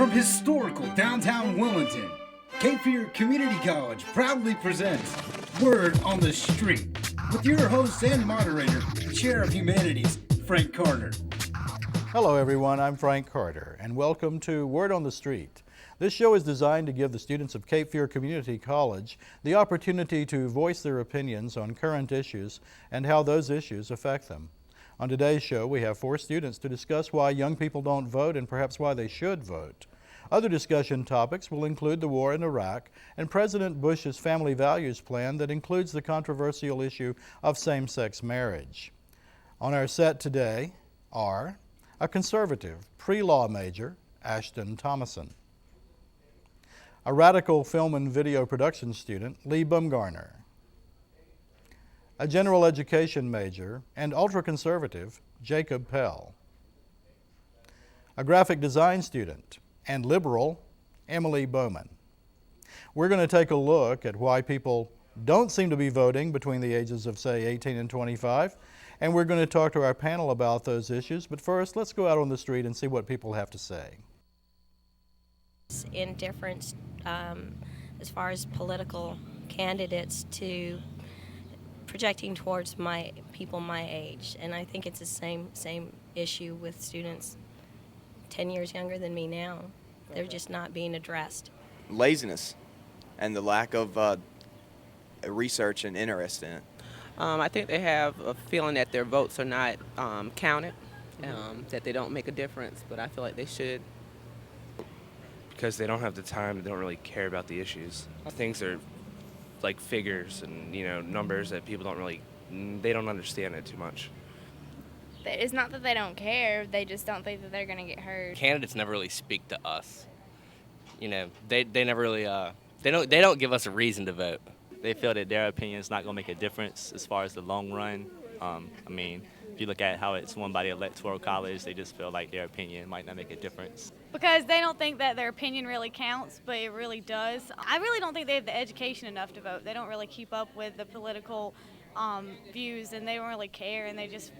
From historical downtown Wilmington, Cape Fear Community College proudly presents Word on the Street with your host and moderator, Chair of Humanities, Frank Carter. Hello everyone, I'm Frank Carter and welcome to Word on the Street. This show is designed to give the students of Cape Fear Community College the opportunity to voice their opinions on current issues and how those issues affect them. On today's show, we have 4 students to discuss why young people don't vote and perhaps why they should vote. Other discussion topics will include the war in Iraq and President Bush's family values plan that includes the controversial issue of same-sex marriage. On our set today are a conservative pre-law major, Ashton Thomason, a radical film and video production student, Lee Bumgarner, a general education major and ultra-conservative, Jacob Pell, a graphic design student and liberal, Emily Bowman. We're going to take a look at why people don't seem to be voting between the ages of, say, 18 and 25, and we're going to talk to our panel about those issues. But first, let's go out on the street and see what people have to say. Indifference as far as political candidates to projecting towards people my age, and I think it's the same issue with students 10 years younger than me now. They're just not being addressed. Laziness and the lack of research and interest in it. I think they have a feeling that their votes are not counted, that they don't make a difference, but I feel like they should. Because they don't have the time, they don't really care about the issues. Things are like figures and, numbers that people they don't understand it too much. It's not that they don't care, they just don't think that they're going to get heard. Candidates never really speak to us. They never really, they don't give us a reason to vote. They feel that their opinion is not going to make a difference as far as the long run. If you look at how it's won by the Electoral College, they just feel like their opinion might not make a difference. Because they don't think that their opinion really counts, but it really does. I really don't think they have the education enough to vote. They don't really keep up with the political views, and they don't really care, and they just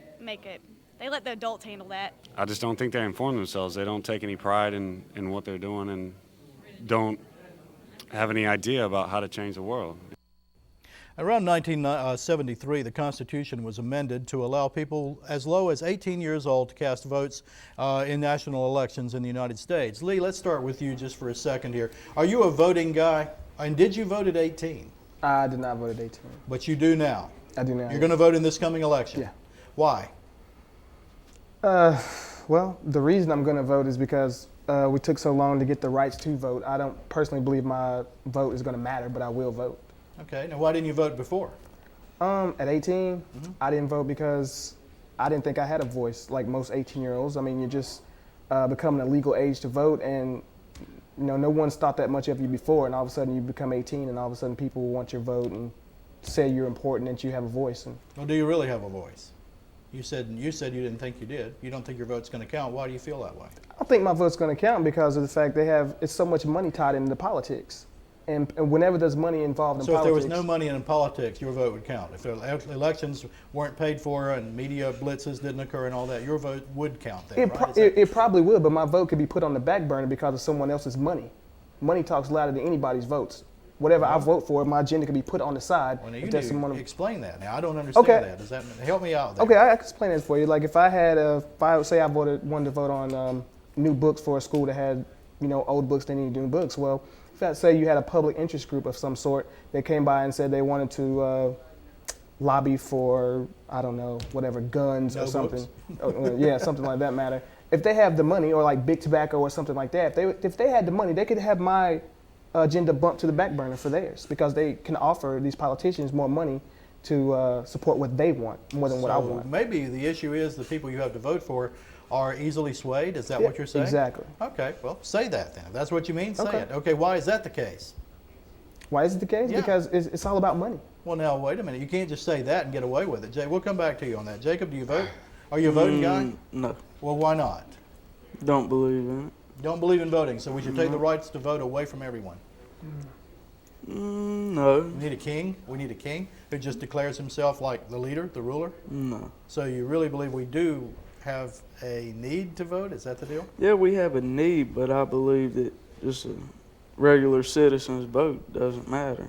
they let the adults handle that. I just don't think they inform themselves. They don't take any pride in what they're doing and don't have any idea about how to change the world. Around 1973, the Constitution was amended to allow people as low as 18 years old to cast votes in national elections in the United States. Lee, let's start with you just for a second here. Are you a voting guy? And did you vote at 18? I did not vote at 18. But you do now? I do now. You're going to vote in this coming election? Yeah. Why? Well, the reason I'm going to vote is because we took so long to get the rights to vote. I don't personally believe my vote is going to matter, but I will vote. Okay. Now, why didn't you vote before? At 18, I didn't vote because I didn't think I had a voice like most 18-year-olds. I mean, you're just becoming a legal age to vote, and no one's thought that much of you before, and all of a sudden you become 18, and all of a sudden people want your vote and say you're important and you have a voice. Well, do you really have a voice? You said you didn't think you did. You don't think your vote's going to count. Why do you feel that way? I think my vote's going to count because of the fact it's so much money tied into politics. And whenever there's money involved in politics... So if there was no money in politics, your vote would count. If the elections weren't paid for and media blitzes didn't occur and all that, your vote would count then, right? It probably would, but my vote could be put on the back burner because of someone else's money. Money talks louder than anybody's votes. Whatever I vote for, my agenda could be put on the side. Well, now you need to explain that. Now, I don't understand that. Does that help me out there? Okay, I can explain it for you. Like if I wanted to vote on new books for a school that had, old books, they need new books. Well, say you had a public interest group of some sort that came by and said they wanted to lobby for, I don't know, whatever, guns or something. Yeah, something like that matter. If they have the money, or like big tobacco or something like that, if they had the money, they could have my agenda bumped to the back burner for theirs because they can offer these politicians more money to support what they want more than what I want. Maybe the issue is the people you have to vote for are easily swayed. Is that what you're saying? Exactly. Okay, well, say that then. If that's what you mean, say it. Okay, why is that the case? Why is it the case? Yeah. Because it's all about money. Well, now, wait a minute. You can't just say that and get away with it. Jay, we'll come back to you on that. Jacob, do you vote? Are you a voting guy? No. Well, why not? Don't believe in it. Don't believe in voting, so we should take the rights to vote away from everyone. No. We need a king? We need a king who just declares himself like the leader, the ruler? No. So you really believe we do have a need to vote? Is that the deal? Yeah, we have a need, but I believe that just a regular citizen's vote doesn't matter.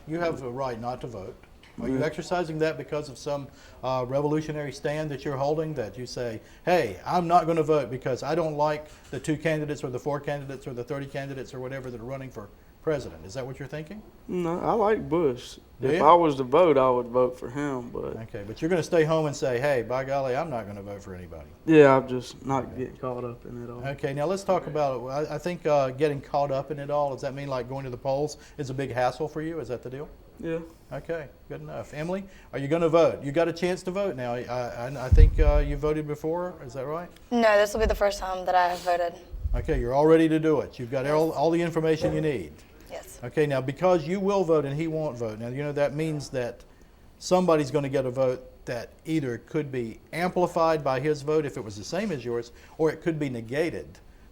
You have a right not to vote. Are you Yeah. exercising that because of some revolutionary stand that you're holding, that you say, hey, I'm not going to vote because I don't like the 2 candidates or the 4 candidates or the 30 candidates or whatever that are running for president? Is that what you're thinking? No, I like Bush. Do If you? I was to vote, I would vote for him, but Okay, but you're going to stay home and say, hey, by golly, I'm not going to vote for anybody. yeah, I'm just not getting caught up in it all. Okay, now let's talk about, I think getting caught up in it all, does that mean like going to the polls is a big hassle for you? Is that the deal? Yeah. Okay, good enough. Emily, are you going to vote? You got a chance to vote now. I think you voted before, is that right? No, this will be the first time that I have voted. Okay, you're all ready to do it. You've got all the information you need. Yes. Okay, now because you will vote and he won't vote, now you know that means that somebody's going to get a vote that either could be amplified by his vote if it was the same as yours, or it could be negated.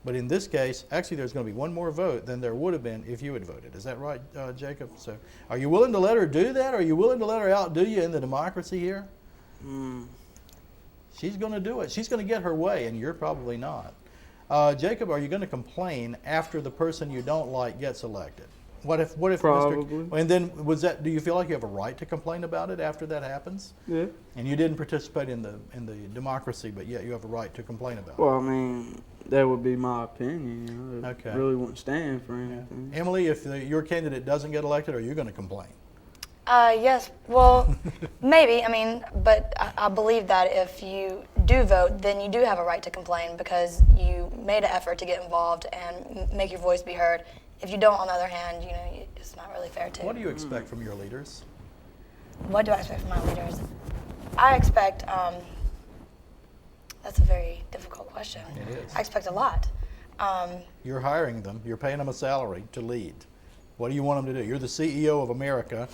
But in this case, actually there's going to be one more vote than there would have been if you had voted. Is that right, Jacob? So are you willing to let her do that? Are you willing to let her outdo you in the democracy here? She's going to do it. She's going to get her way, and you're probably not. Jacob, are you going to complain after the person you don't like gets elected? What if Probably. and then do you feel like you have a right to complain about it after that happens? Yeah. And you didn't participate in the democracy, but yet you have a right to complain about it. Well, I mean, that would be my opinion. You know, Okay. It really wouldn't stand for anything. Emily, if your candidate doesn't get elected, are you going to complain? Yes, well, maybe. I mean, but I believe that if you do vote, then you do have a right to complain because you made an effort to get involved and make your voice be heard. If you don't, on the other hand, you know, it's not really fair to. What do you expect from your leaders? What do I expect from my leaders? I expect, that's a very difficult question. It is. I expect a lot. You're hiring them. You're paying them a salary to lead. What do you want them to do? You're the CEO of America.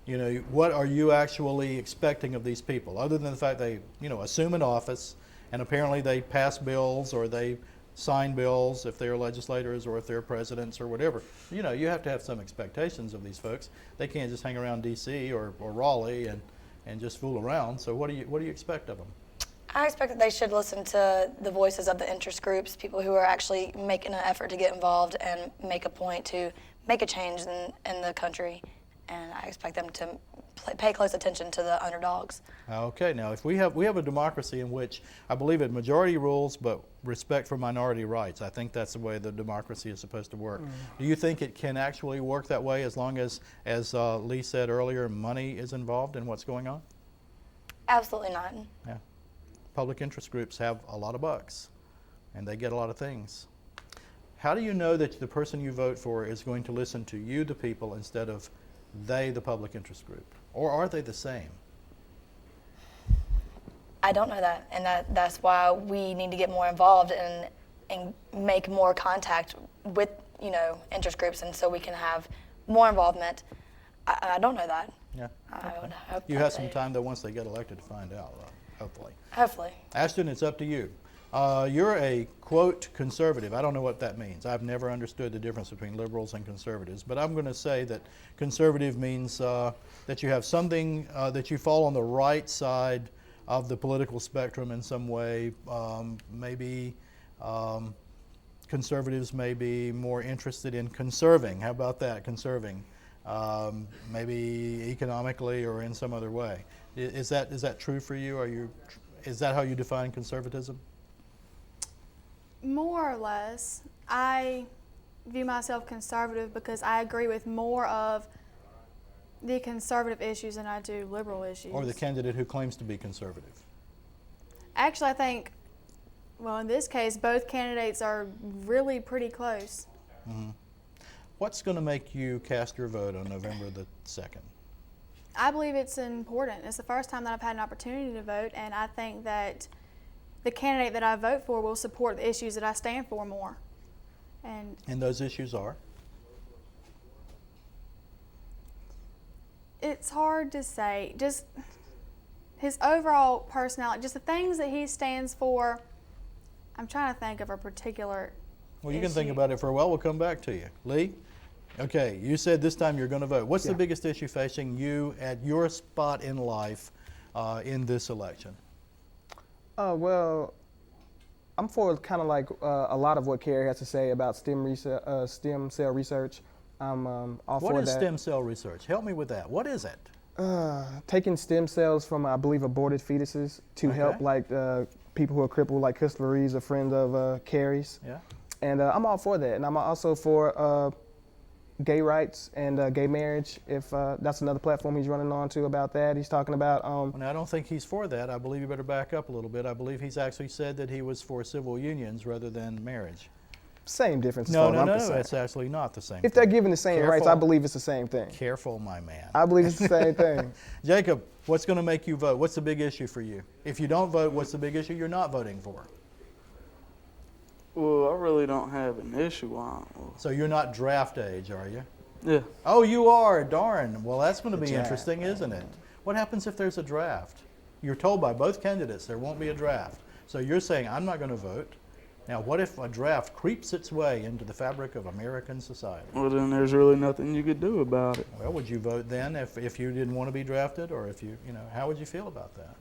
You know, what are you actually expecting of these people, other than the fact they, you know, assume an office and apparently they pass bills or they sign bills if they're legislators or if they're presidents or whatever. You know, you have to have some expectations of these folks. They can't just hang around D.C. or Raleigh and just fool around. So what do you expect of them? I expect that they should listen to the voices of the interest groups, people who are actually making an effort to get involved and make a point to make a change in the country. And I expect them to pay close attention to the underdogs. Okay, now if we have a democracy in which I believe it majority rules, but respect for minority rights. I think that's the way the democracy is supposed to work. Do you think it can actually work that way as long as Lee said earlier, money is involved in what's going on? Absolutely not. Yeah. Public interest groups have a lot of bucks, and they get a lot of things. How do you know that the person you vote for is going to listen to you, the people, instead of they, the public interest group? Or are they the same? I don't know that, and that's why we need to get more involved and make more contact with, you know, interest groups, and so we can have more involvement. I don't know that. Yeah. I would hope You that have some they- time, though, once they get elected to find out, hopefully. Hopefully. Ashton, it's up to you. You're a, quote, conservative. I don't know what that means. I've never understood the difference between liberals and conservatives, but I'm going to say that conservative means that you have something, that you fall on the right side of the political spectrum in some way. Maybe conservatives may be more interested in conserving. How about that, conserving? Maybe economically or in some other way. Is that true for you? Is that how you define conservatism? More or less. I view myself conservative because I agree with more of the conservative issues than I do liberal issues. Or the candidate who claims to be conservative? Actually, I think, well, in this case, both candidates are really pretty close. Mm-hmm. What's going to make you cast your vote on November the 2nd? I believe it's important. It's the first time that I've had an opportunity to vote, and I think that the candidate that I vote for will support the issues that I stand for more. And those issues are? it's hard to say. Just his overall personality, just the things that he stands for. I'm trying to think of a particular Well, you can issue. think about it for a while. We'll come back to you. Lee? Okay, you said this time you're going to vote. What's the biggest issue facing you at your spot in life in this election? Well, I'm for kind of like a lot of what Carrie has to say about stem cell research. I'm all for that. What is stem cell research? Help me with that. What is it? Taking stem cells from, I believe, aborted fetuses to help like people who are crippled, like Christopher Reeves, a friend of Carrie's. Yeah. And I'm all for that. And I'm also for gay rights and gay marriage, if that's another platform he's running on to about that. He's talking about... Well, now, I don't think he's for that. I believe you better back up a little bit. I believe he's actually said that he was for civil unions rather than marriage. Same difference. No, it's actually not the same If they're given the same rights, I believe it's the same thing. Careful, my man. I believe it's the same thing. Jacob, what's going to make you vote? What's the big issue for you? If you don't vote, what's the big issue you're not voting for? Well, I really don't have an issue on it. So you're not draft age, are you? Yeah. Oh, you are. Darn. Well, that's going to be draft. interesting, isn't it? What happens if there's a draft? You're told by both candidates there won't be a draft. So you're saying, I'm not going to vote. Now, what if a draft creeps its way into the fabric of American society? Well, then there's really nothing you could do about it. Well, would you vote then if you didn't want to be drafted, or if you know, how would you feel about that?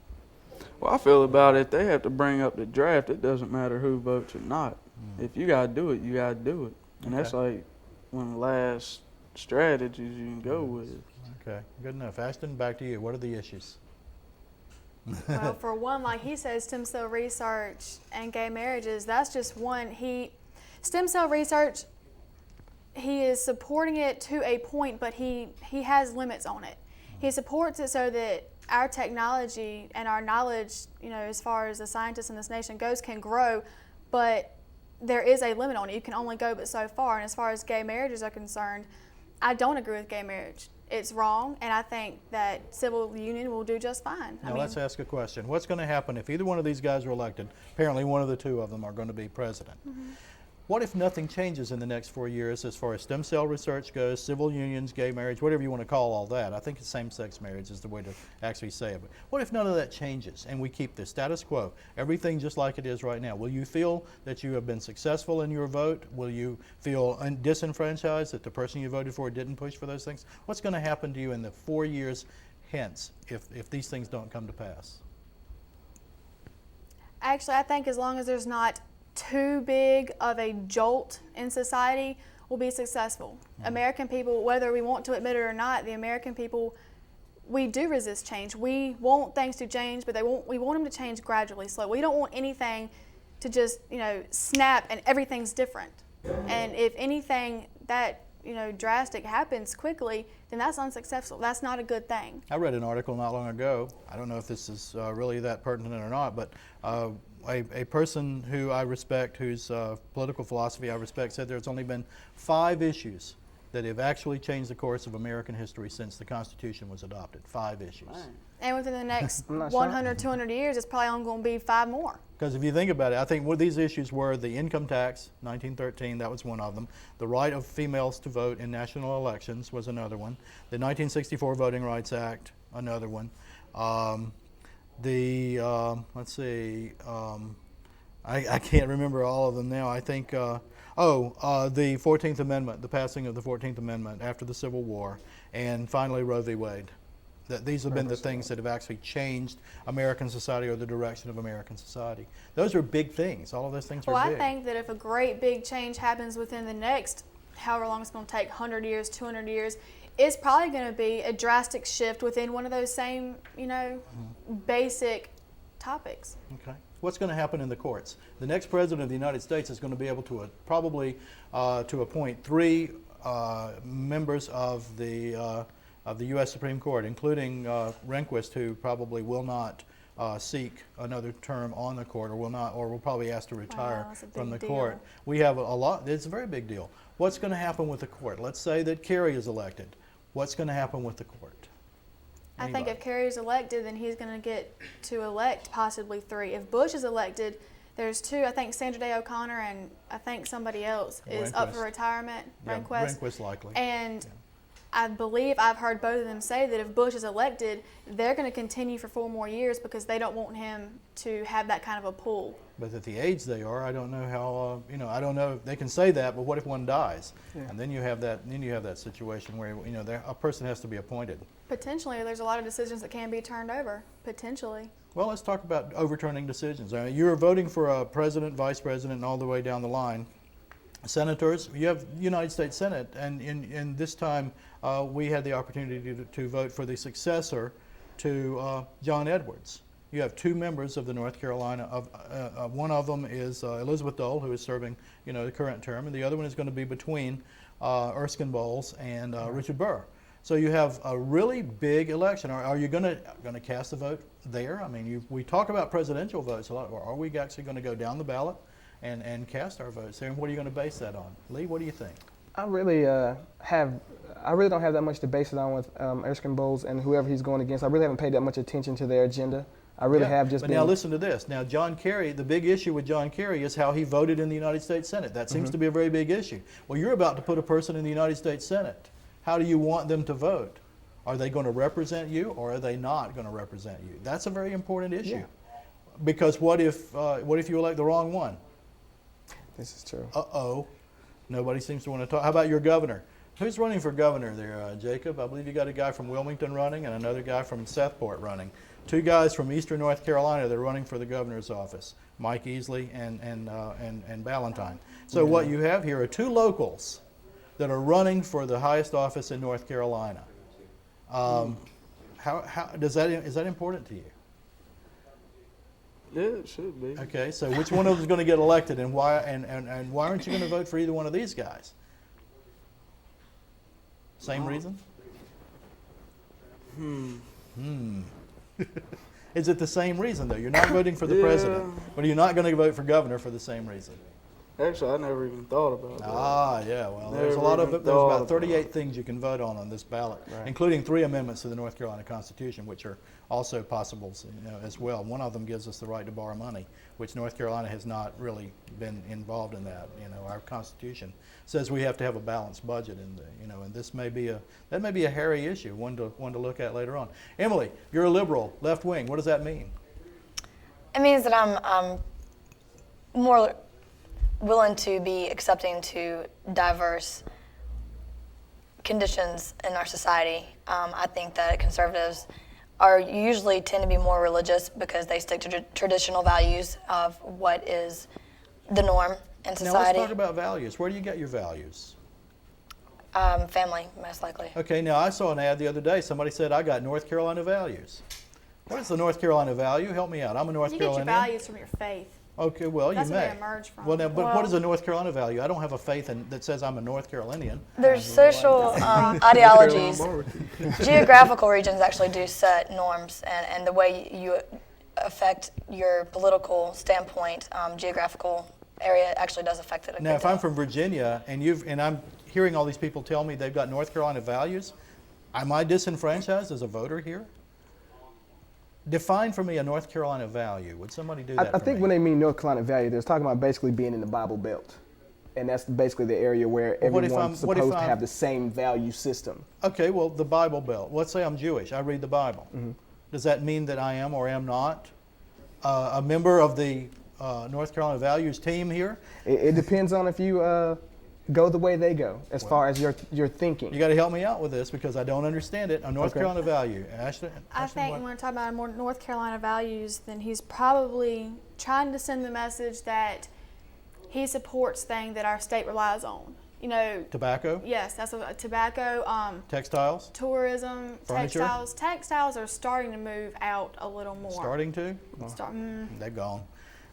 Well, I feel about it, if they have to bring up the draft, it doesn't matter who votes or not. If you got to do it, you got to do it. And that's like one of the last strategies you can go with. Okay, good enough. Ashton, back to you. What are the issues? Well, for one, like he says, stem cell research and gay marriages, that's just one. Stem cell research, he is supporting it to a point, but he has limits on it. He supports it so that our technology and our knowledge, you know, as far as the scientists in this nation goes, can grow, but there is a limit on it. You can only go but so far. And as far as gay marriages are concerned, I don't agree with gay marriage. It's wrong, and I think that civil union will do just fine. Now, let's ask a question. What's going to happen if either one of these guys are elected? Apparently, one of the two of them are going to be president. What if nothing changes in the next 4 years as far as stem cell research goes, civil unions, gay marriage, whatever you want to call all that? I think same-sex marriage is the way to actually say it. But what if none of that changes and we keep the status quo, everything just like it is right now? Will you feel that you have been successful in your vote? Will you feel disenfranchised that the person you voted for didn't push for those things? What's going to happen to you in the 4 years hence if these things don't come to pass? Actually, I think as long as there's not too big of a jolt in society, we'll be successful. American people, whether we want to admit it or not, the American people, we do resist change. We want things to change, but we want them to change gradually, slow. We don't want anything to just, you know, snap and everything's different. And if anything that, you know, drastic happens quickly, then that's unsuccessful. That's not a good thing. I read an article not long ago. I don't know if this is really that pertinent or not, but a person who I respect, whose political philosophy I respect, said there's only been 5 issues that have actually changed the course of American history since the Constitution was adopted. 5 issues. And within the next 100, 200 years, it's probably only going to be 5 more. Because if you think about it, I think what these issues were the income tax, 1913, that was one of them. The right of females to vote in national elections was another one. The 1964 Voting Rights Act, another one. Let's see, I can't remember all of them now. I think, the 14th Amendment, the passing of the 14th Amendment after the Civil War, and finally Roe v. Wade. These have been the things that have actually changed American society or the direction of American society. Those are big things. All of those things are big. Well, I think that if a great big change happens within the next, however long it's going to take, 100 years, 200 years, it's probably going to be a drastic shift within one of those same, you know, basic topics. Okay. What's going to happen in the courts? The next president of the United States is going to be able to probably to appoint 3 members of the U.S. Supreme Court, including Rehnquist, who probably will not seek another term on the court, or will probably ask to retire from the court. We have a lot. It's a very big deal. What's going to happen with the court? Let's say that Kerry is elected. What's going to happen with the court? I think if Kerry is elected, then he's going to get to elect possibly 3. If Bush is elected, there's 2. I think Sandra Day O'Connor and I think somebody else is up for retirement. Rehnquist likely. And I believe I've heard both of them say that if Bush is elected, they're going to continue for 4 more years because they don't want him to have that kind of a pull. But at the age they are, I don't know how. I don't know if they can say that. But what if one dies, and then you have that? Then you have that situation where a person has to be appointed. Potentially, there's a lot of decisions that can be turned over. Potentially. Well, let's talk about overturning decisions. You're voting for a president, vice president, and all the way down the line. Senators, you have the United States Senate, and in this time we had the opportunity to vote for the successor to John Edwards. You have 2 members of the North Carolina. One of them is Elizabeth Dole, who is serving, the current term, and the other one is going to be between Erskine Bowles and Richard Burr. So you have a really big election. Are you going to cast a vote there? I mean, we talk about presidential votes a lot. Are we actually going to go down the ballot and cast our votes there? And what are you going to base that on? Lee, what do you think? I really don't have that much to base it on with Erskine Bowles and whoever he's going against. I really haven't paid that much attention to their agenda. I really have just but been. Now listen to this. Now John Kerry, the big issue with John Kerry is how he voted in the United States Senate. That seems to be a very big issue. Well, you're about to put a person in the United States Senate. How do you want them to vote? Are they going to represent you, or are they not going to represent you? That's a very important issue. Because what if you elect the wrong one? This is true. Uh-oh. Nobody seems to want to talk. How about your governor? Who's running for governor there, Jacob? I believe you got a guy from Wilmington running and another guy from Southport running. 2 guys from eastern North Carolina that are running for the governor's office, Mike Easley and Ballantyne. So what you have here are 2 locals that are running for the highest office in North Carolina. Is that important to you? Yeah, it should be. Okay, so which one of them is going to get elected, and why? And why aren't you going to vote for either one of these guys? Same reason? Is it the same reason though? You're not voting for the president, but you're not going to vote for governor for the same reason. Actually, I never even thought about that. Ah, yeah. Well, there's a lot of there's about 38 things you can vote on this ballot, including 3 amendments to the North Carolina Constitution, which are also possible, as well. One of them gives us the right to borrow money, which North Carolina has not really been involved in that. Our Constitution says we have to have a balanced budget, and this may be a hairy issue, one to look at later on. Emily, you're a liberal, left wing. What does that mean? It means that I'm more willing to be accepting to diverse conditions in our society. I think that conservatives usually tend to be more religious because they stick to traditional values of what is the norm in society. Now let's talk about values. Where do you get your values? Family, most likely. Okay, now I saw an ad the other day. Somebody said, I got North Carolina values. What is the North Carolina value? Help me out. I'm a North Carolinian. You get your values from your faith. Okay, well, That's you may. where they emerge from. Well, now, but what is a North Carolina value? I don't have a faith that says I'm a North Carolinian. There's social ideologies. Geographical regions actually do set norms, and the way you affect your political standpoint, geographical area actually does affect it. Now, if I'm from Virginia and I'm hearing all these people tell me they've got North Carolina values, am I disenfranchised as a voter here? Define for me a North Carolina value. Would somebody do that? I think when they mean North Carolina value, they're talking about basically being in the Bible Belt. And that's basically the area where everyone's supposed to have the same value system. Okay, well, the Bible Belt. Let's say I'm Jewish. I read the Bible. Does that mean that I am or am not a member of the North Carolina values team here? It depends on if you go the way they go, as far as your thinking. You got to help me out with this because I don't understand it. A North Carolina value. Ashley, I think when we're talking about more North Carolina values, then he's probably trying to send the message that he supports things that our state relies on. Tobacco? Yes, that's tobacco. Textiles? Tourism, furniture? textiles. Textiles are starting to move out a little more. Starting to? They're gone.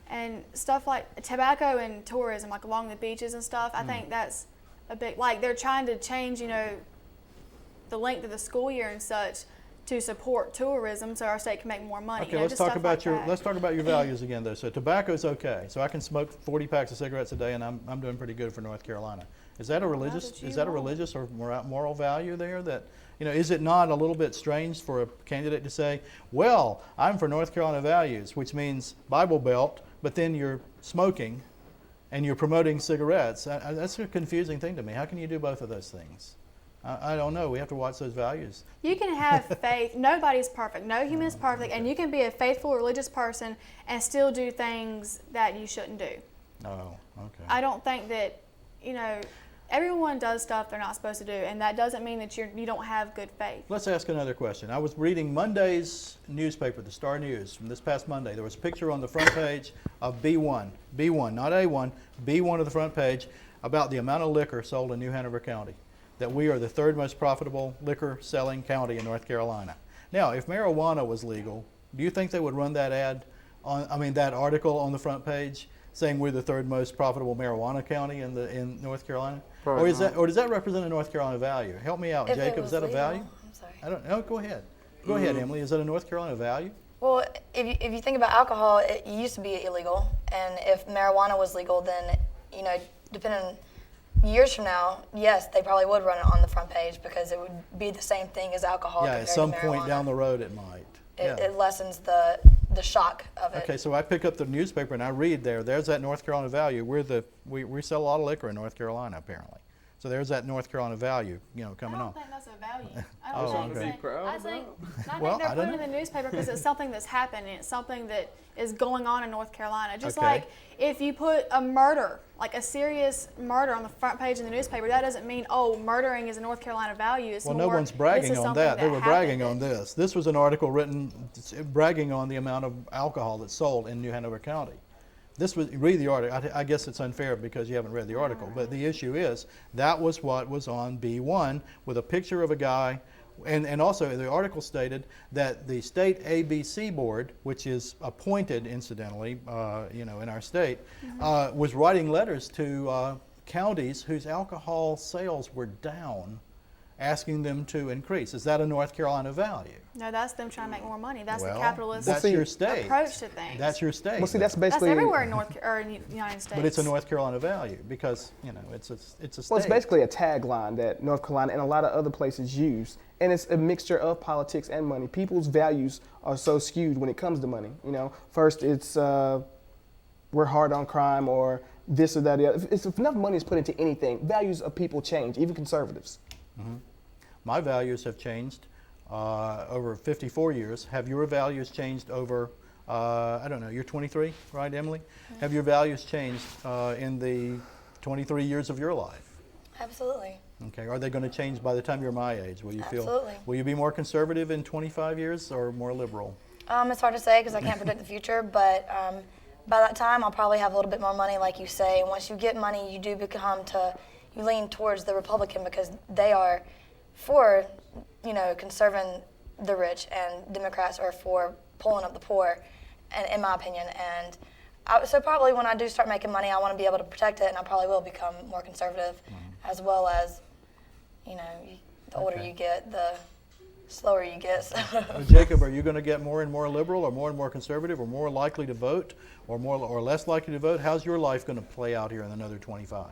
And stuff like tobacco and tourism, like along the beaches and stuff, I think that's a big, they're trying to change, the length of the school year and such to support tourism so our state can make more money. Okay, let's talk about your values again though. So tobacco's okay. So I can smoke 40 packs of cigarettes a day and I'm doing pretty good for North Carolina. Is that a religious or moral value there that is it not a little bit strange for a candidate to say, well, I'm for North Carolina values, which means Bible Belt, but then you're smoking and you're promoting cigarettes? That's a confusing thing to me. How can you do both of those things? I don't know. We have to watch those values. You can have faith. Nobody's perfect. No human is perfect. And you can be a faithful religious person and still do things that you shouldn't do. Oh, okay. I don't think that, everyone does stuff they're not supposed to do. And that doesn't mean that you don't have good faith. Let's ask another question. I was reading Monday's newspaper, the Star News, from this past Monday. There was a picture on the front page of B1, not A1, B1 of the front page, about the amount of liquor sold in New Hanover County, that we are the third most profitable liquor selling county in North Carolina. Now, if marijuana was legal, do you think they would run that that article on the front page saying we're the third most profitable marijuana county in North Carolina? Probably Or does that represent a North Carolina value? Help me out, If it Jacob. was Is that a legal, value? I'm sorry. I don't know. Go ahead. Go ahead, Emily. Is that a North Carolina value? Well, if you think about alcohol, it used to be illegal, and if marijuana was legal, then depending years from now, yes, they probably would run it on the front page because it would be the same thing as alcohol. Yeah, at compared some to point marijuana. down the road it might. It lessens the shock of it. Okay, so I pick up the newspaper and I read there's that North Carolina value. We sell a lot of liquor in North Carolina apparently. So there's that North Carolina value, coming on. I don't think that's a value. Oh, I think Well, they're I don't putting it in the newspaper because it's something that's happened and it's something that is going on in North Carolina. Just Okay. like if you put a murder, like a serious murder on the front page in the newspaper, that doesn't mean, murdering is a North Carolina value. It's Well, more, no one's this bragging is on something that. They were bragging happened. on this. This was an article written bragging on the amount of alcohol that's sold in New Hanover County. Read the article. I guess it's unfair because you haven't read the article, but the issue is that was what was on B1 with a picture of a guy, and also the article stated that the state ABC board, which is appointed incidentally, in our state, was writing letters to counties whose alcohol sales were down, asking them to increase. Is that a North Carolina value? No, that's them trying to make more money. That's the Well, capitalist that's your state. approach to things. That's your state. Well, see, that's That's basically everywhere in the United States. But it's a North Carolina value because it's a state. Well, it's basically a tagline that North Carolina and a lot of other places use, and it's a mixture of politics and money. People's values are so skewed when it comes to money. First it's we're hard on crime or this or that. Or the other. If enough money is put into anything, values of people change, even conservatives. Mm-hmm. My values have changed over 54 years. Have your values changed over, I don't know, you're 23, right, Emily? Mm-hmm. Have your values changed in the 23 years of your life? Absolutely. Okay, are they going to change by the time you're my age? Will you Absolutely. Will you be more conservative in 25 years or more liberal? It's hard to say because I can't predict the future, but by that time I'll probably have a little bit more money, like you say. And once you get money, you do you lean towards the Republican because they are for, conserving the rich, and Democrats are for pulling up the poor, and in my opinion. And so probably when I do start making money, I want to be able to protect it, and I probably will become more conservative, as well as, the older you get, the slower you get. So. Jacob, are you going to get more and more liberal, or more conservative, or more likely to vote, or more or less likely to vote? How's your life going to play out here in another 25?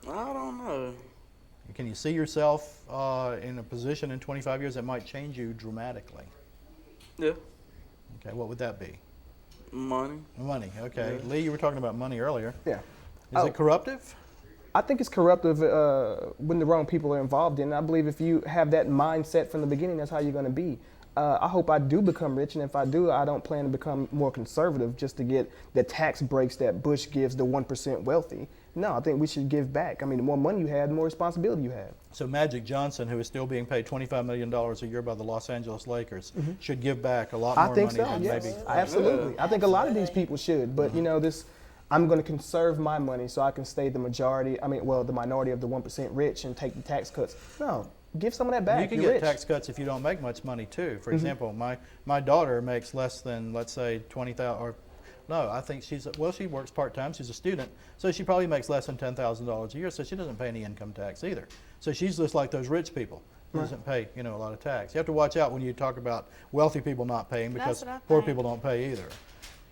I don't know. Can you see yourself in a position in 25 years that might change you dramatically? Yeah. Okay, what would that be? Money. Money, okay. Yeah. Lee, you were talking about money earlier. Yeah. Is it corruptive? I think it's corruptive when the wrong people are involved in it. I believe if you have that mindset from the beginning, that's how you're going to be. I hope I do become rich, and if I do, I don't plan to become more conservative just to get the tax breaks that Bush gives the 1% wealthy. No, I think we should give back. I mean, the more money you have, the more responsibility you have. So Magic Johnson, who is still being paid $25 million a year by the Los Angeles Lakers, should give back a lot more money than yes. maybe. Absolutely. I think a lot of these people should, but I'm going to conserve my money so I can stay the minority of the 1% rich and take the tax cuts. No, give some of that back. You can You're get rich. tax cuts if you don't make much money too. For example, my daughter makes less than, let's say, $20,000, or no, I think she works part-time. She's a student, so she probably makes less than $10,000 a year, so she doesn't pay any income tax either. So she's just like those rich people who doesn't pay, a lot of tax. You have to watch out when you talk about wealthy people not paying because poor people don't pay either.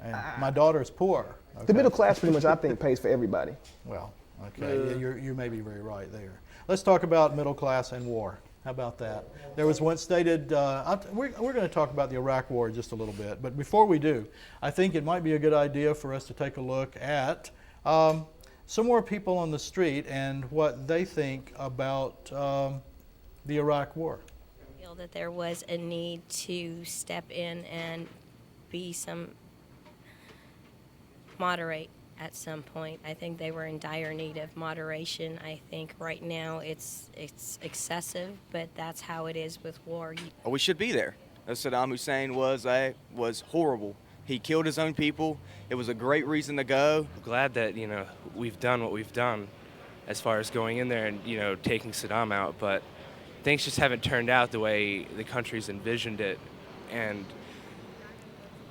And my daughter's poor. Okay? The middle class pretty much, I think, pays for everybody. Well, okay, you may be very right there. Let's talk about middle class and war. How about that? There was once stated, we're going to talk about the Iraq War just a little bit, but before we do, I think it might be a good idea for us to take a look at some more people on the street and what they think about the Iraq War? I feel that there was a need to step in and be some moderate at some point. I think they were in dire need of moderation. I think right now it's excessive, but that's how it is with war. We should be there. Saddam Hussein was horrible. He killed his own people. It was a great reason to go. I'm glad that, you know, we've done what we've done as far as going in there and, you know, taking Saddam out, but things just haven't turned out the way the country's envisioned it. And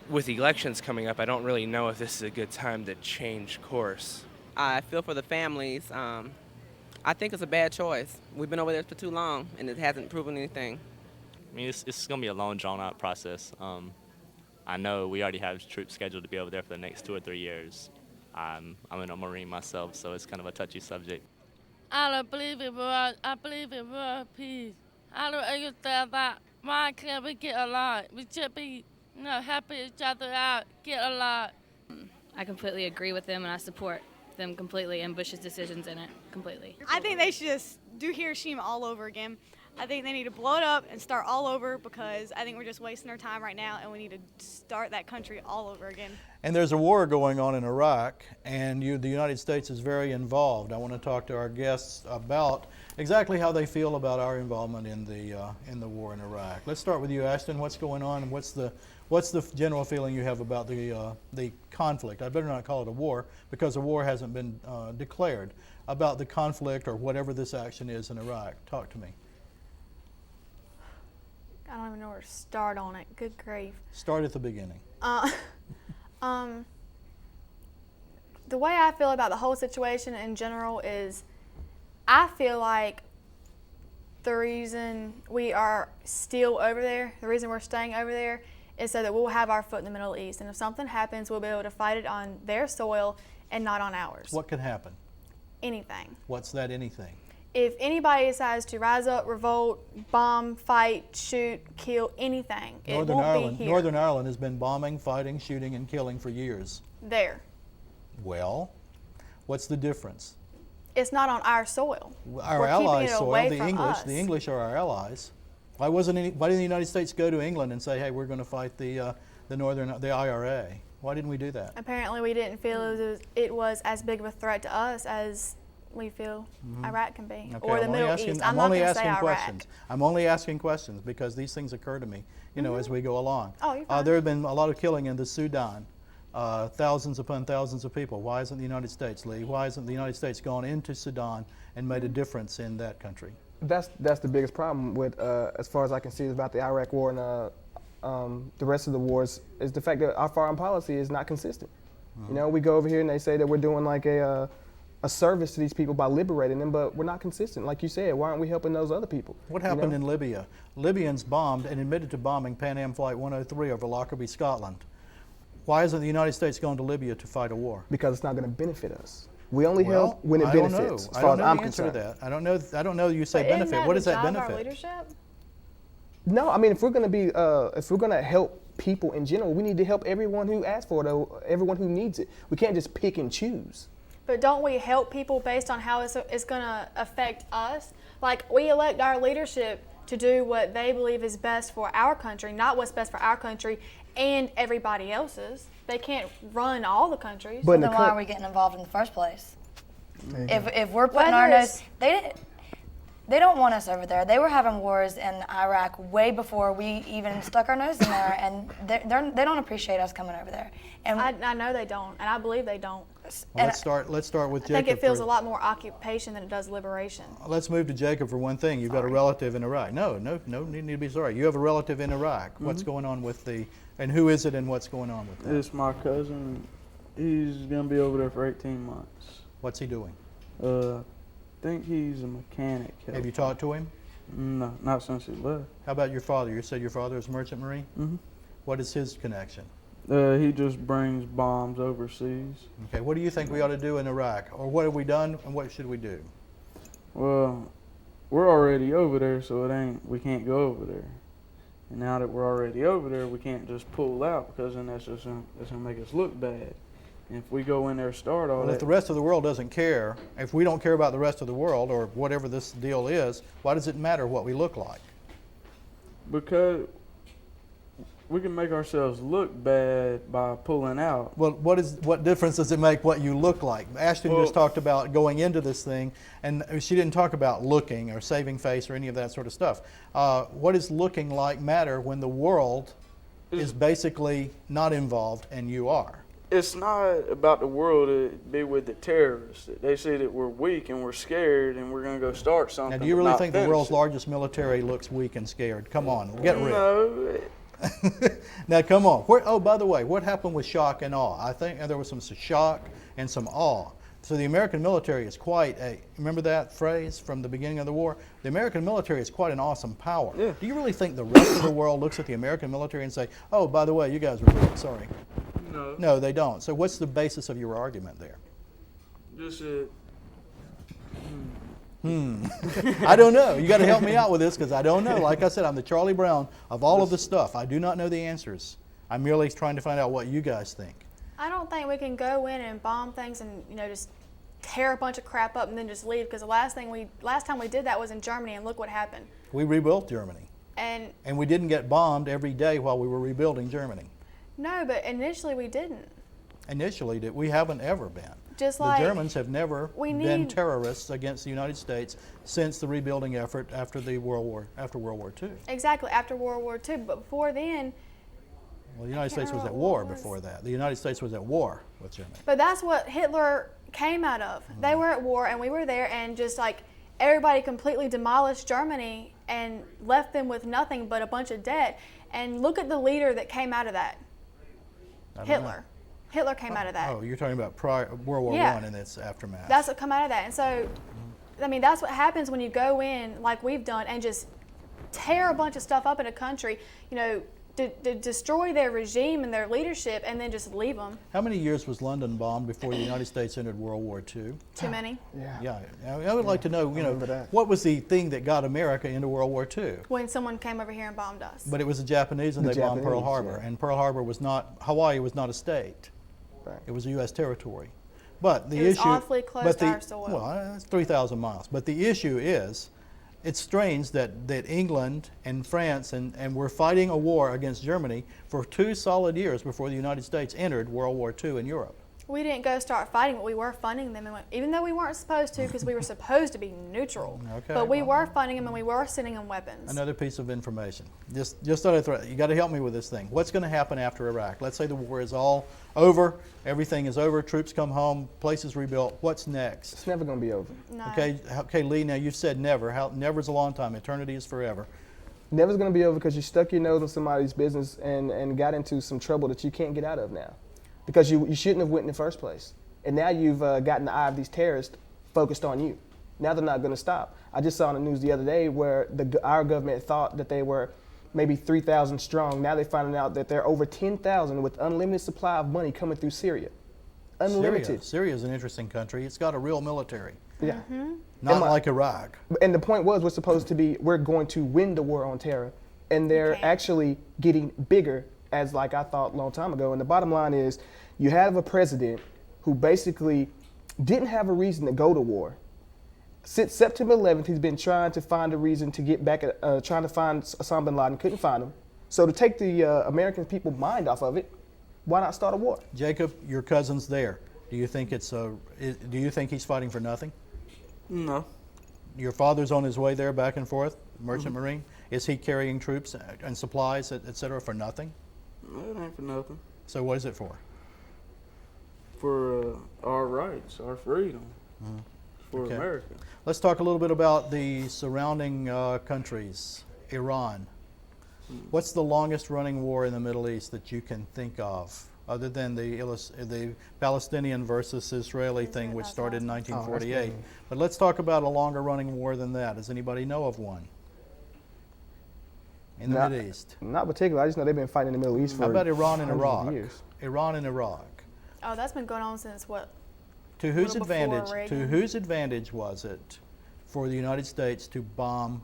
with elections coming up, I don't really know if this is a good time to change course. I feel for the families. I think it's a bad choice. We've been over there for too long, and it hasn't proven anything. I mean, it's going to be a long, drawn-out process. I know we already have troops scheduled to be over there for the next 2 or 3 years. I'm a Marine myself, so it's kind of a touchy subject. I don't believe in war. I believe in world peace. I don't understand that. Why can't we get along? We should be, you know, helping each other out, get along. I completely agree with them, and I support them completely and Bush's decisions in it completely. I think they should just do Hiroshima all over again. I think they need to blow it up and start all over because I think we're just wasting our time right now and we need to start that country all over again. And there's a war going on in Iraq, and the United States is very involved. I want to talk to our guests about exactly how they feel about our involvement in the war in Iraq. Let's start with you, Ashton. What's going on, and what's the general feeling you have about the conflict? I better not call it a war because a war hasn't been declared. About the conflict or whatever this action is in Iraq. Talk to me. I don't even know where to start on it. Good grief. Start at the beginning. The way I feel about the whole situation in general is I feel like the reason we are still over there, the reason we're staying over there is so that we'll have our foot in the Middle East. And if something happens, we'll be able to fight it on their soil and not on ours. What could happen? Anything. What's that anything? If anybody decides to rise up, revolt, bomb, fight, shoot, kill, anything, it won't be here. Northern Ireland has been bombing, fighting, shooting, and killing for years. There. Well, what's the difference? It's not on our soil. Our allies' soil, the English are our allies. Why didn't the United States go to England and say, hey, we're going to fight the IRA? Why didn't we do that? Apparently we didn't feel it was as big of a threat to us as we feel Iraq can be, okay, or the Middle East. I'm not going to say Iraq. I'm only asking questions because these things occur to me, you know, as we go along. Oh, you're fine. There have been a lot of killing in the Sudan, thousands upon thousands of people. Why isn't the United States, Lee? Why hasn't the United States gone into Sudan and made a difference in that country? That's the biggest problem with, as far as I can see, about the Iraq War and the rest of the wars, is the fact that our foreign policy is not consistent. You know, we go over here and they say that we're doing like a service to these people by liberating them, but we're not consistent. Like you said, why aren't we helping those other people? What happened in Libya? Libyans bombed and admitted to bombing Pan Am Flight 103 over Lockerbie, Scotland. Why isn't the United States going to Libya to fight a war? Because it's not going to benefit us. We only help when it benefits, as far as I'm concerned. I don't know. You say benefit. What does that benefit? Leadership? No, I mean, if we're going to be, if we're going to help people in general, we need to help everyone who asks for it, everyone who needs it. We can't just pick and choose. But don't we help people based on how it's going to affect us? Like, we elect our leadership to do what they believe is best for our country, not what's best for our country and everybody else's. They can't run all the countries. But then why are we getting involved in the first place? If we're putting our nose, they don't want us over there. They were having wars in Iraq way before we even stuck our nose in there, and they don't appreciate us coming over there. And I know they don't, and I believe they don't. Well, let's start with Jacob. I think it feels a lot more occupation than it does liberation. Let's move to Jacob for one thing. You've got a relative in Iraq. No need to be sorry. You have a relative in Iraq. What's going on with and who is it and what's going on with that? It's my cousin. He's going to be over there for 18 months. What's he doing? I think he's a mechanic. Have you talked to him? No, not since he left. How about your father? You said your father is a merchant marine? Mm-hmm. What is his connection? He just brings bombs overseas. Okay, what do you think we ought to do in Iraq? Or what have we done and what should we do? Well, we're already over there, so we can't go over there. And now that we're already over there, we can't just pull out because then that's going to make us look bad. And if we go in there and start all Well, that, if the rest of the world doesn't care, if we don't care about the rest of the world or whatever this deal is, why does it matter what we look like? because we can make ourselves look bad by pulling out. Well, what difference does it make what you look like? Ashton Well, just talked about going into this thing, and she didn't talk about looking or saving face or any of that sort of stuff. What does looking like matter when the world is basically not involved and you are? It's not about the world to be with the terrorists. They say that we're weak and we're scared and we're going to go start something. Now, do you but really not think the finish world's it. largest military looks weak and scared? Come on, get real. No. Now, come on. Oh, by the way, what happened with shock and awe? I think there was some shock and some awe. So the American military is quite a, remember that phrase from the beginning of the war? The American military is quite an awesome power. Yeah. Do you really think the rest of the world looks at the American military and say, oh, by the way, you guys are weak, sorry? No. No, they don't. So what's the basis of your argument there? Just I don't know. You got to help me out with this because I don't know. Like I said, I'm the Charlie Brown of all of the stuff. I do not know the answers. I'm merely trying to find out what you guys think. I don't think we can go in and bomb things and just tear a bunch of crap up and then just leave, because the last time we did that was in Germany, and look what happened. We rebuilt Germany. And we didn't get bombed every day while we were rebuilding Germany. no, but initially we didn't. Initially, we haven't ever been. Just The like Germans have never been need- terrorists against the United States since the rebuilding effort after World War II. Exactly, after World War II, but before then. Well, the United States was at war before that. The United States was at war with Germany. But that's what Hitler came out of. They were at war and we were there, and just like everybody completely demolished Germany and left them with nothing but a bunch of debt. And look at the leader that came out of that. I don't Hitler. know. Hitler came out of that. Oh, you're talking about World War Yeah. I and its aftermath. That's what come out of that. And so, I mean, that's what happens when you go in like we've done and just tear a bunch of stuff up in a country, to destroy their regime and their leadership, and then just leave them. How many years was London bombed before the United States entered World War II? Too many. Yeah. I would like to know, what was the thing that got America into World War II? When someone came over here and bombed us. But it was the Japanese, and The they bombed Pearl Japanese, Harbor. yeah. And Pearl Harbor was not, Hawaii was not a state. Right. It was a U.S. territory. But the It was issue, awfully close but to the, our soil. Well, it's 3,000 miles. But the issue is, it's strange that England and France and were fighting a war against Germany for 2 solid years before the United States entered World War II in Europe. We didn't go start fighting, but we were funding them, even though we weren't supposed to, because we were supposed to be neutral. Okay, But we well. were funding them, and we were sending them weapons. Another piece of information. Just thought I'd throw. You got to help me with this thing. What's going to happen after Iraq? Let's say the war is all over, everything is over, troops come home, place is rebuilt. What's next? It's never going to be over. No. Okay, Lee. Now you've said never. Never's a long time. Eternity is forever. Never's going to be over because you stuck your nose in somebody's business and got into some trouble that you can't get out of now, because you shouldn't have went in the first place. And now you've gotten the eye of these terrorists focused on you. Now they're not going to stop. I just saw on the news the other day where our government thought that they were maybe 3,000 strong. Now they're finding out that they're over 10,000 with unlimited supply of money coming through Syria. Unlimited. Syria is an interesting country. It's got a real military. Yeah. Not like Iraq. And the point was, we're going to win the war on terror. And they're actually getting bigger, as like I thought a long time ago. And the bottom line is, you have a president who basically didn't have a reason to go to war. Since September 11th, he's been trying to find a reason to get back at, trying to find Osama bin Laden, couldn't find him. So to take the American people's mind off of it, why not start a war? Jacob, your cousin's there. Do you think do you think he's fighting for nothing? No. Your father's on his way there back and forth, merchant marine. Is he carrying troops and supplies, et cetera, for nothing? No, it ain't for nothing. So what is it for? For our rights, our freedom, for Okay. America. Let's talk a little bit about the surrounding countries. Iran. What's the longest running war in the Middle East that you can think of, other than the Palestinian versus Israeli thing, which started in 1948? But let's talk about a longer running war than that. Does anybody know of one in the Middle East? Not particularly. I just know they've been fighting in the Middle East for How about Iran and hundreds of Iraq? years. Iran and Iraq. Oh, that's been going on since what? To whose Little before advantage? To Reagan. whose advantage was it for the United States to bomb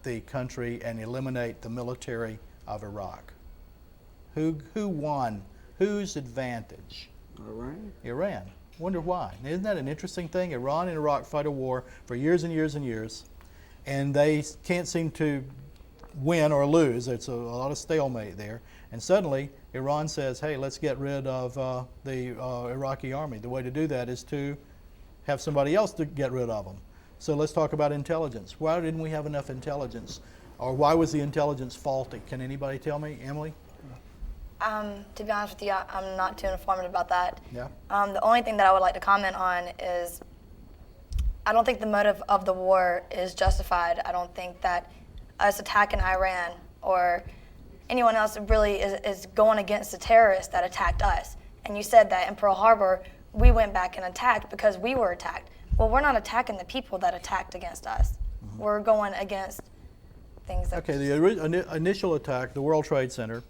the country and eliminate the military of Iraq? Who won? Whose advantage? Iran. Wonder why. Now, isn't that an interesting thing? Iran and Iraq fight a war for years and years and years, and they can't seem to win or lose. It's a lot of stalemate there. And suddenly, Iran says, hey, let's get rid of the Iraqi army. The way to do that is to have somebody else to get rid of them. So let's talk about intelligence. Why didn't we have enough intelligence? Or why was the intelligence faulty? Can anybody tell me? Emily? To be honest with you, I'm not too informed about that. Yeah. The only thing that I would like to comment on is I don't think the motive of the war is justified. I don't think that us attacking Iran or anyone else really is going against the terrorists that attacked us. And you said that in Pearl Harbor, we went back and attacked because we were attacked. Well, we're not attacking the people that attacked against us. We're going against things that... Okay, the initial attack, the World Trade Center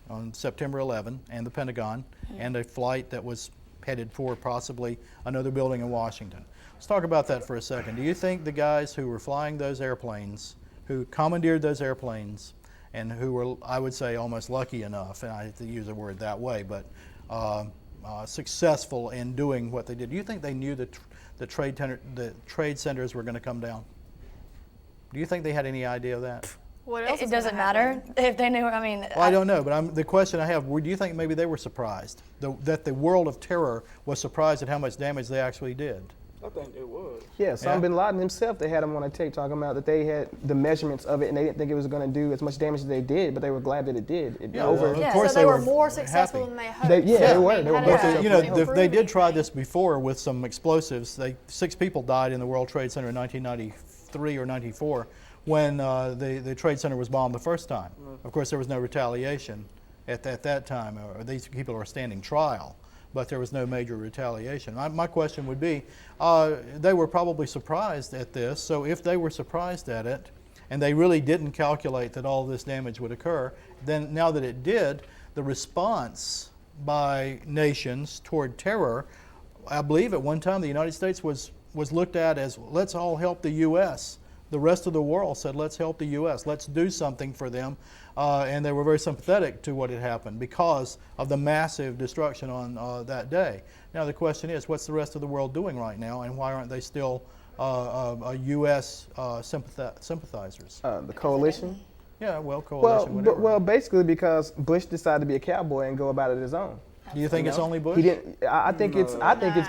on September 11, and the Pentagon, and a flight that was headed for possibly another building in Washington. Let's talk about that for a second. Do you think the guys who were flying those airplanes, who commandeered those airplanes, and who were, I would say, almost lucky enough, and I hate to use a word that way, but successful in doing what they did, do you think they knew the trade centers were going to come down? Do you think they had any idea of that? What else It doesn't matter if they knew. I mean, well, I don't know, but the question I have: do you think maybe they were surprised that the world of terror was surprised at how much damage they actually did? I think it was. Yeah, Osama bin Laden himself, they had him on a tape talking about that they had the measurements of it and they didn't think it was going to do as much damage as they did, but they were glad that it did. Of course so they were more happy. successful than they hoped. They were. But they did try this before with some explosives. 6 people died in the World Trade Center in 1993 or 94 when the Trade Center was bombed the first time. Of course, there was no retaliation at that time. Or these people are standing trial, but there was no major retaliation. My question would be, they were probably surprised at this, so if they were surprised at it, and they really didn't calculate that all this damage would occur, then now that it did, the response by nations toward terror, I believe at one time the United States was looked at as, let's all help the U.S. The rest of the world said, let's help the U.S., let's do something for them. And they were very sympathetic to what had happened because of the massive destruction on that day. Now the question is, what's the rest of the world doing right now, and why aren't they still U.S. sympathizers? The coalition? Yeah, well, coalition, whatever. Well, basically because Bush decided to be a cowboy and go about it his own. Do you think it's only Bush? He didn't. I think it's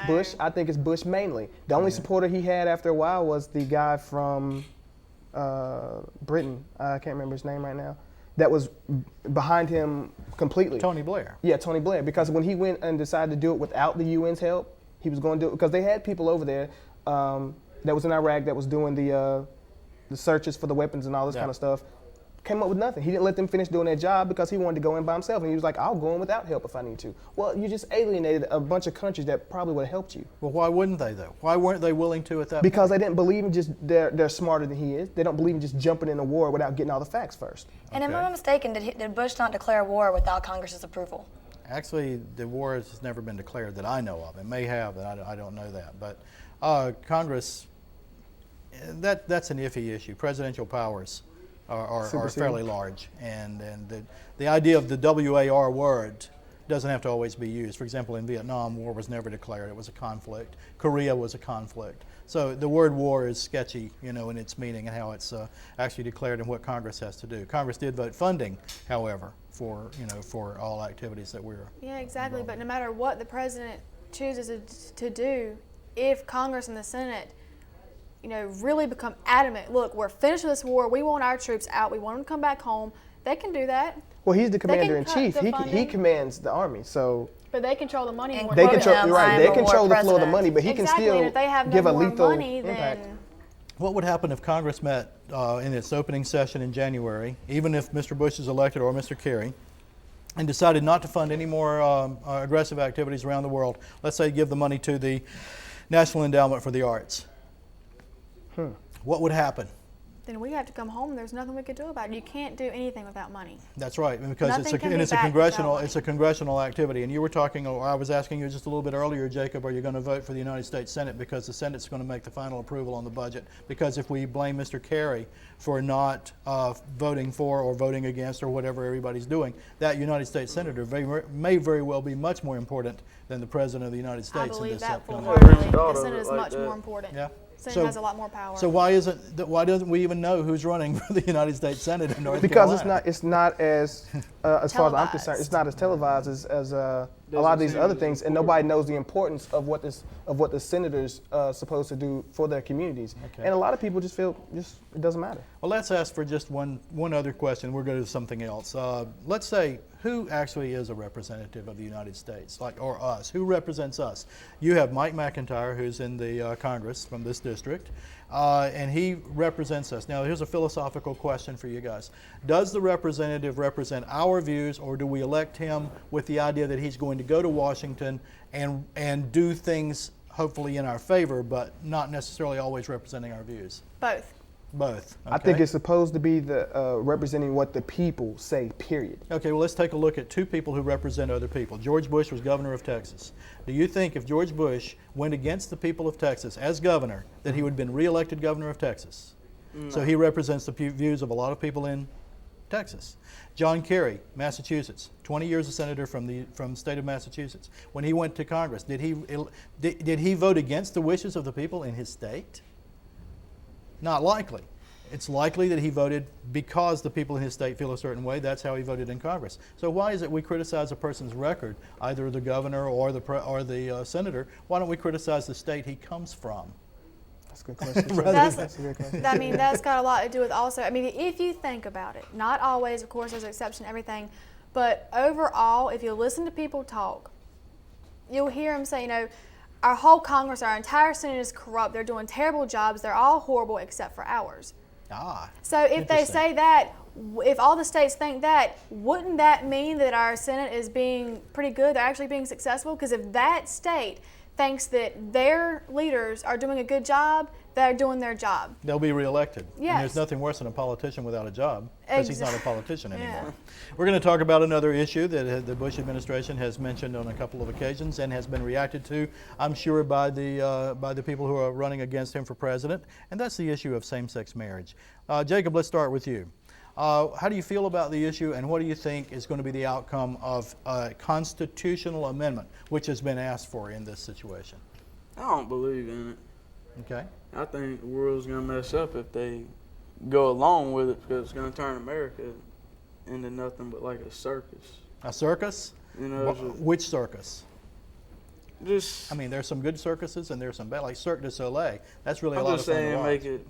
Bush. I think it's Bush mainly. The only supporter he had after a while was the guy from Britain. I can't remember his name right now. That was behind him completely. Tony Blair. Yeah, Tony Blair. Because when he went and decided to do it without the UN's help, he was going to do it because they had people over there that was in Iraq that was doing the searches for the weapons and all this kind of stuff. Came up with nothing. He didn't let them finish doing their job because he wanted to go in by himself. And he was like, I'll go in without help if I need to. Well, you just alienated a bunch of countries that probably would have helped you. Well, why wouldn't they, though? Why weren't they willing to at that Because point? they didn't believe in just, they're smarter than he is. They don't believe in just jumping in a war without getting all the facts first. And am I mistaken, did Bush not declare war without Congress's approval? Actually, the war has never been declared that I know of. It may have, but I don't know that. But Congress, that's an iffy issue. Presidential powers are fairly large, and the idea of the WAR word doesn't have to always be used. For example, in Vietnam, war was never declared. It was a conflict. Korea was a conflict. So the word war is sketchy, in its meaning and how it's actually declared and what Congress has to do. Congress did vote funding, however, for all activities that we're Yeah, exactly. But no matter what the president chooses to do, if Congress and the Senate really become adamant, look, we're finished with this war, we want our troops out, we want them to come back home, they can do that. Well, he's the commander-in-chief. He commands the army, so... But they control the money more. They control the flow of the money, but he can still and if they have give no a more lethal money, impact. then What would happen if Congress met in its opening session in January, even if Mr. Bush is elected or Mr. Kerry, and decided not to fund any more aggressive activities around the world? Let's say give the money to the National Endowment for the Arts. What would happen? then we have to come home. There's nothing we could do about it. You can't do anything without money. That's right, because Nothing can be it's a backed congressional without it's a congressional activity. And you were talking, or I was asking you just a little bit earlier, Jacob, are you going to vote for the United States Senate because the Senate's going to make the final approval on the budget? Because if we blame Mr. Kerry for not voting for or voting against or whatever everybody's doing, that United States Senator may very well be much more important than the President of the United I States in believe this that upcoming. full-heartedly. The Senate is much more important. Yeah. Senate has a lot more power. So why doesn't we even know who's running for the United States Senate in North Because Carolina? it's not as as far as I'm concerned, it's not as televised as a lot of these other things, and nobody knows the importance of what the senators supposed to do for their communities. Okay. And a lot of people just feel it doesn't matter. Well, let's ask for just one other question. We're going to do something else. Let's say, who actually is a representative of the United States, or us? Who represents us? You have Mike McIntyre, who's in the Congress from this district, and he represents us. Now, here's a philosophical question for you guys. Does the representative represent our views, or do we elect him with the idea that he's going to go to Washington and do things hopefully in our favor, but not necessarily always representing our views? Both. Both. I think it's supposed to be the representing what the people say, period. Okay, well, let's take a look at two people who represent other people. George Bush was governor of Texas. Do you think if George Bush went against the people of Texas as governor, that he would have been reelected governor of Texas? No. So he represents the views of a lot of people in Texas. John Kerry, Massachusetts, 20 years a senator from the state of Massachusetts. When he went to Congress, did he vote against the wishes of the people in his state? Not likely. It's likely that he voted because the people in his state feel a certain way. That's how he voted in Congress. So why is it we criticize a person's record, either the governor or the senator? Why don't we criticize the state he comes from? That's a good question. That's a good question. I mean, that's got a lot to do with also, I mean, if you think about it, not always, of course, there's an exception to everything, but overall, if you listen to people talk, you'll hear them say, our whole Congress, our entire Senate is corrupt. They're doing terrible jobs. They're all horrible except for ours. So if they say that, if all the states think that, wouldn't that mean that our Senate is being pretty good? They're actually being successful? Because if that state thinks that their leaders are doing a good job, they're doing their job. They'll be reelected. Yes. And there's nothing worse than a politician without a job, because he's not a politician anymore. Yeah. We're going to talk about another issue that the Bush administration has mentioned on a couple of occasions and has been reacted to, I'm sure, by the people who are running against him for president, and that's the issue of same-sex marriage. Jacob, let's start with you. How do you feel about the issue, and what do you think is going to be the outcome of a constitutional amendment, which has been asked for in this situation? I don't believe in it. Okay. I think the world's going to mess up if they go along with it, because it's going to turn America into nothing but like a circus. A circus? Which circus? I mean, there's some good circuses and there's some bad, like Cirque du Soleil. That's really a lot of fun to I'm watch. just saying make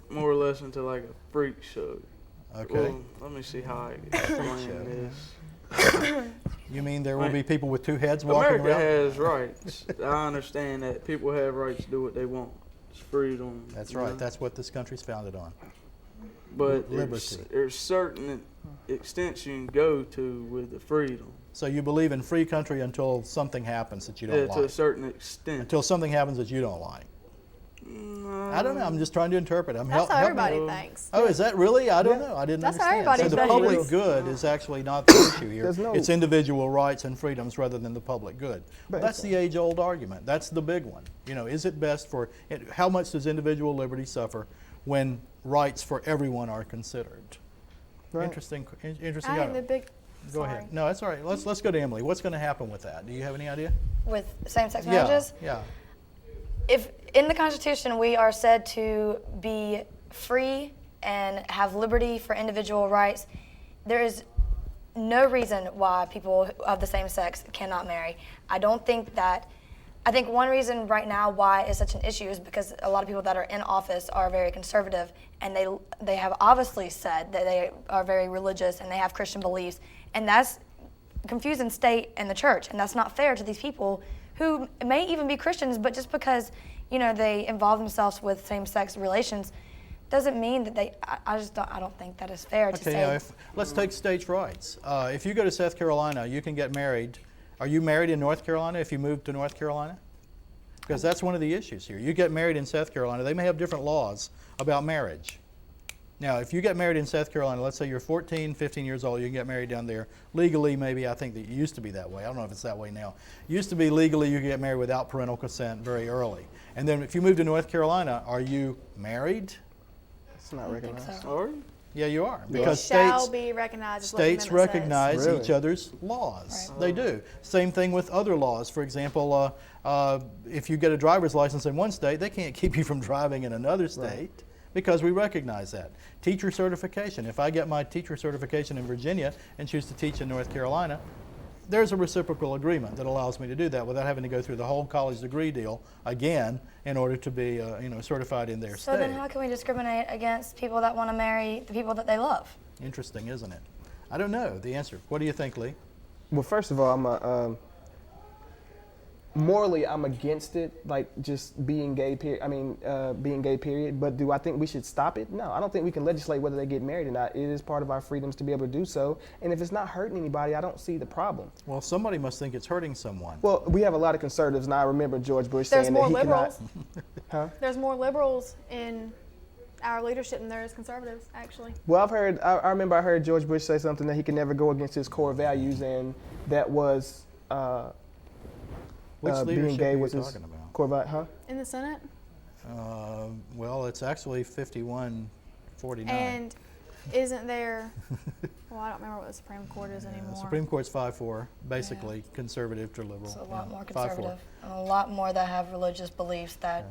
it more or less into like a freak show. Okay. Well, let me see how I explain this. You mean there will be people with two heads walking America around? has rights. I understand that people have rights to do what they want. It's freedom. That's right. That's what this country's founded on. But liberty. there's certain extents you can go to with the freedom. So you believe in free country until something happens that you don't like? To a certain extent. Until something happens that you don't like? I don't know. I'm just trying to interpret. That's how everybody thinks. Oh, is that really? I don't know. I didn't That's how understand. everybody So the thinks. public good is actually not the issue here. It's individual rights and freedoms rather than the public good. Well, that's the age-old argument. That's the big one. Is it best for how much does individual liberty suffer when rights for everyone are considered? Right. Interesting. I think the big. Go ahead. No, that's all right. Let's go to Emily. What's going to happen with that? Do you have any idea? With same-sex marriages? Yeah. If in the Constitution we are said to be free and have liberty for individual rights, there is no reason why people of the same sex cannot marry. I think one reason right now why it's such an issue is because a lot of people that are in office are very conservative, and they have obviously said that they are very religious and they have Christian beliefs, and that's confusing state and the church, and that's not fair to these people who may even be Christians, but just because they involve themselves with same-sex relations doesn't mean that I don't think that is fair to say. Let's take states' rights. If you go to South Carolina, you can get married. Are you married in North Carolina if you move to North Carolina? Because that's one of the issues here. You get married in South Carolina, they may have different laws about marriage. Now, if you get married in South Carolina, let's say you're 14, 15 years old, you can get married down there. Legally, maybe, I think that it used to be that way. I don't know if it's that way now. Used to be legally you could get married without parental consent very early. And then if you move to North Carolina, are you married? It's not recognized. Or Yeah, you are. It Because shall be recognized. is what the states amendment says. recognize Really? each other's laws. Right. They do. Same thing with other laws. For example, if you get a driver's license in one state, they can't keep you from driving in another state because we recognize that. Teacher certification. If I get my teacher certification in Virginia and choose to teach in North Carolina, there's a reciprocal agreement that allows me to do that without having to go through the whole college degree deal again in order to be certified in their So state. then how can we discriminate against people that want to marry the people that they love? Interesting, isn't it? I don't know the answer. What do you think, Lee? Well, first of all, morally, I'm against it, like just being gay. Being gay. Period. But do I think we should stop it? No, I don't think we can legislate whether they get married or not. It is part of our freedoms to be able to do so. And if it's not hurting anybody, I don't see the problem. Well, somebody must think it's hurting someone. Well, we have a lot of conservatives, and I remember George Bush There's saying more that he liberals. cannot. Huh? There's more liberals in our leadership than there is conservatives, actually. Well, I remember I heard George Bush say something that he could never go against his core values, and that was Which being leadership gay are you was his talking about? core value, huh? In the Senate. Well, it's actually 51-49. And isn't there, well, I don't remember what the Supreme Court is anymore. Supreme Court's 5-4, basically conservative to liberal. It's a lot more 5-4. conservative. And a lot more that have religious beliefs that,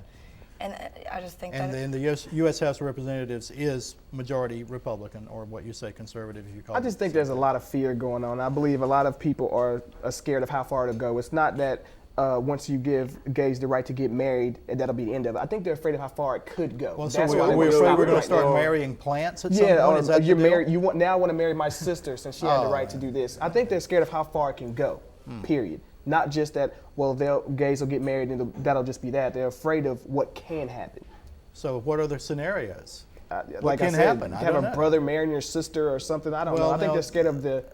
and I just think And that. then the U.S. House of Representatives is majority Republican, or what you say conservative, if you call it. I just think there's a lot of fear going on. I believe a lot of people are scared of how far to go. It's not that once you give gays the right to get married, that'll be the end of it. I think they're afraid of how far it could go. Well, so That's why are they we wanna afraid stop we're it going to right start now. marrying plants at some point? Yeah, Is that or you're the deal? married. You now want to marry my sister since she had the right to do this. I think they're scared of how far it can go. Period. Not just that. Well, gays will get married and that'll just be that. They're afraid of what can happen. So what are the scenarios? Like what can I said, happen? I have don't a know. brother marrying your sister or something. I don't Well, know. I think no. they're scared of the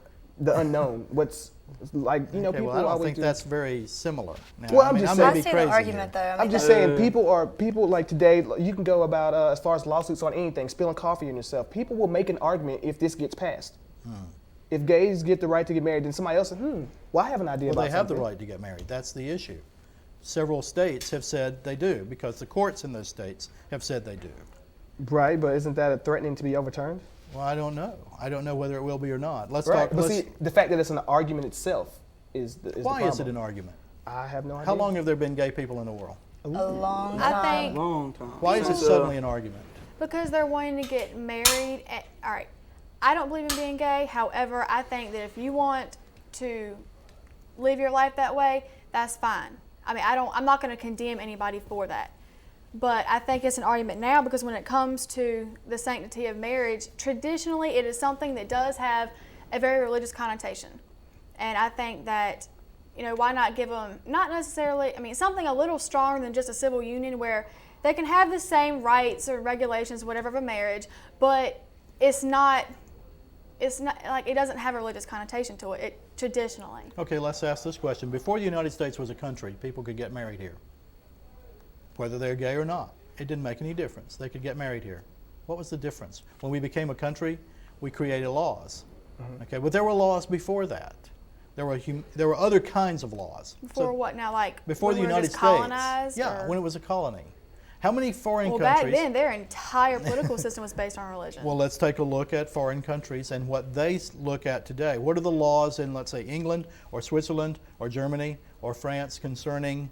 unknown. What's like, Okay, people well, I don't always think do. that's very similar. Now, Well, I I'm mean, just I may saying- be I see crazy the argument here. though. I I'm mean, just saying, people like today, you can go about as far as lawsuits on anything, spilling coffee on yourself. People will make an argument if this gets passed. If gays get the right to get married, then somebody else said, well, I have an idea Well, about they have the something. right to get married. That's the issue. Several states have said they do because the courts in those states have said they do. Right, but isn't that threatening to be overturned? Well, I don't know. I don't know whether it will be or not. Let's Right, talk. but let's- see, the fact that it's an argument itself is the why problem. is it an argument? I have no idea. How long have there been gay people in the world? a long I time. think long time. Why is it Since, suddenly an argument? because they're wanting to get married. All right, I don't believe in being gay. However, I think that if you want to live your life that way, that's fine. I mean, I'm not going to condemn anybody for that. But I think it's an argument now because when it comes to the sanctity of marriage, traditionally it is something that does have a very religious connotation. And I think that, why not give them, not necessarily, something a little stronger than just a civil union where they can have the same rights or regulations, whatever, of a marriage, but it's not like it doesn't have a religious connotation to it traditionally. Okay, let's ask this question. Before the United States was a country, people could get married here, whether they're gay or not. It didn't make any difference. They could get married here. What was the difference? When we became a country, we created laws. Okay, but there were laws before that. There were other kinds of laws. Before what now, like Before when the we were United just States. colonized? Yeah, or- when it was a colony. How many foreign well, countries? back then their entire political system was based on religion. Well, let's take a look at foreign countries and what they look at today. What are the laws in, let's say, England or Switzerland or Germany or France concerning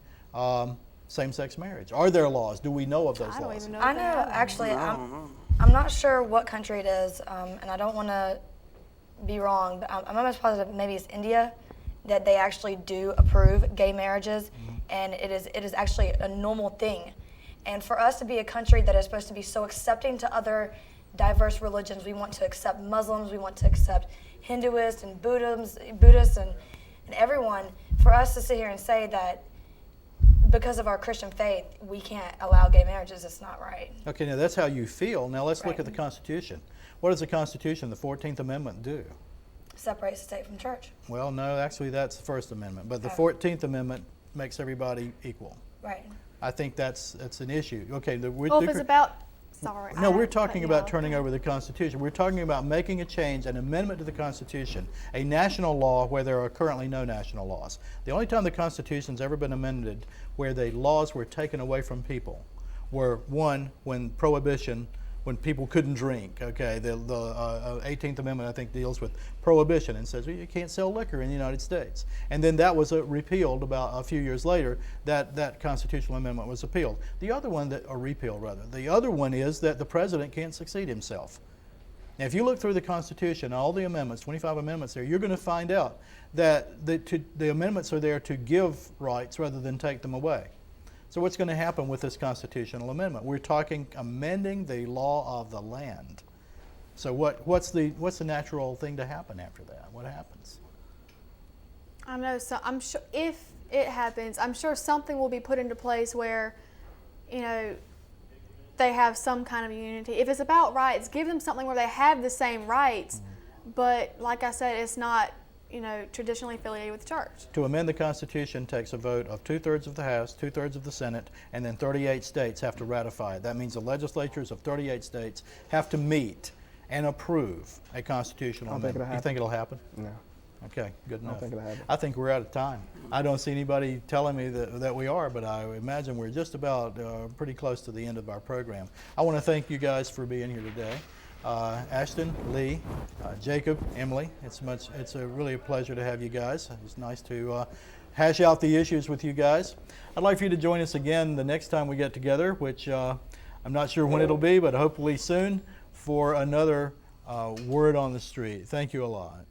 same-sex marriage? Are there laws? Do we know of those I don't laws? even know. I if they know, have them. actually, I'm not sure what country it is, and I don't want to be wrong, but I'm almost positive maybe it's India, that they actually do approve gay marriages, and it is actually a normal thing. And for us to be a country that is supposed to be so accepting to other diverse religions, we want to accept Muslims, we want to accept Hinduists and Buddhists and everyone, for us to sit here and say that because of our Christian faith, we can't allow gay marriages, it's not right. Okay, now that's how you feel. Now let's look Right. at the Constitution. What does the Constitution, the 14th Amendment, do? Separates the state from church. Well, no, actually that's the First Amendment, but the Oh. 14th Amendment makes everybody equal. Right. I think that's an issue. Okay, Well, if it's about Sorry. No, we're I talking cut you about off. turning over the Constitution. We're talking about making a change, an amendment to the Constitution, a national law where there are currently no national laws. The only time the Constitution's ever been amended where the laws were taken away from people were, one, when prohibition, when people couldn't drink. Okay, the 18th Amendment, I think, deals with prohibition and says, well, you can't sell liquor in the United States. And then that was repealed about a few years later. That constitutional amendment was repealed. The other one the other one is that the president can't succeed himself. Now, if you look through the Constitution, all the amendments, 25 amendments there, you're going to find out that the amendments are there to give rights rather than take them away. So what's going to happen with this constitutional amendment? We're talking amending the law of the land. So what's the natural thing to happen after that? What happens? I know. So I'm sure if it happens, I'm sure something will be put into place where, you know, they have some kind of unity. If it's about rights, give them something where they have the same rights, but like I said, it's not, you know, traditionally affiliated with the church. To amend the Constitution takes a vote of 2/3 of the House, 2/3 of the Senate, and then 38 states have to ratify it. That means the legislatures of 38 states have to meet and approve a constitutional amendment. You think it'll happen? No. Okay, good enough. I don't think it'll happen. I think we're out of time. I don't see anybody telling me that we are, but I imagine we're just about pretty close to the end of our program. I want to thank you guys for being here today. Ashton, Lee, Jacob, Emily, it's really a pleasure to have you guys. It's nice to hash out the issues with you guys. I'd like for you to join us again the next time we get together, which I'm not sure when it'll be, but hopefully soon, for another Word on the Street. Thank you a lot.